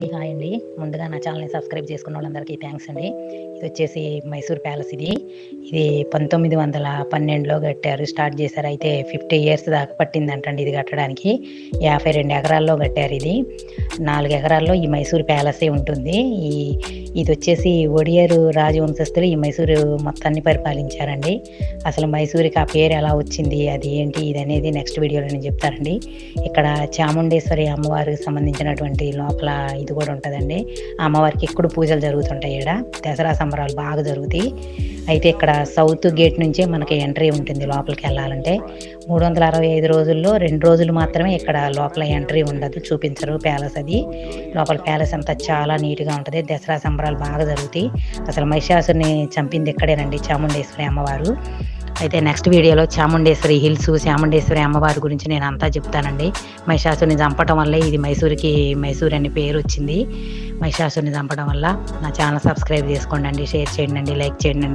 Hi అండి. ముందుగా నా ఛానల్‌ని సబ్స్క్రైబ్ చేసుకున్న వాళ్ళందరికీ థ్యాంక్స్ అండి. ఇదొచ్చేసి మైసూర్ ప్యాలెస్ ఇది. ఇది 1912లో కట్టారు. స్టార్ట్ చేశారు. అయితే 50 ఇయర్స్ దాకా పట్టిందంటండి ఇది కట్టడానికి. 52 ఎకరాల్లో కట్టారిది. 4 ఎకరాల్లో ఈ మైసూర్ ప్యాలెసే ఉంటుంది. ఇదొచ్చేసి ఒడియర్ రాజవంశస్థులు ఈ మైసూరు మొత్తాన్ని పరిపాలించారండి. అసలు మైసూరుకి ఆ పేరు ఎలా వచ్చింది, అది ఏంటి, ఇదనేది నెక్స్ట్ వీడియోలో నేను చెప్తానండి. ఇక్కడ చాముండేశ్వరి అమ్మవారికి సంబంధించినటువంటి లోపల ఇది కూడా ఉంటుందండి. ఆ అమ్మవారికి ఎక్కువ పూజలు జరుగుతుంటాయి. ఇక్కడ దసరా సంబరాలు బాగా జరుగుతాయి. అయితే ఇక్కడ సౌత్ గేట్ నుంచే మనకి ఎంట్రీ ఉంటుంది లోపలికి వెళ్ళాలంటే. 365 రోజుల్లో 2 రోజులు మాత్రమే ఇక్కడ లోపల ఎంట్రీ ఉండదు, చూపించరు ప్యాలెస్ అది. లోపల ప్యాలెస్ అంతా చాలా నీట్గా ఉంటుంది. దసరా సంబరాలు బాగా జరుగుతాయి. అసలు మహిషాసుని చంపింది ఇక్కడేనండి, చాముండేశ్వరి అమ్మవారు. అయితే నెక్స్ట్ వీడియోలో చాముండేశ్వరి హిల్స్, చాముండేశ్వరి అమ్మవారి గురించి నేను అంతా చెప్తానండి. మహిషాసుని చంపటం వల్లే ఇది మైసూర్ అనే పేరు వచ్చింది. మహిషాసుని చంపడం వల్ల. నా ఛానల్ సబ్స్క్రైబ్ చేసుకోండి, షేర్ చేయండి, లైక్ చేయండి.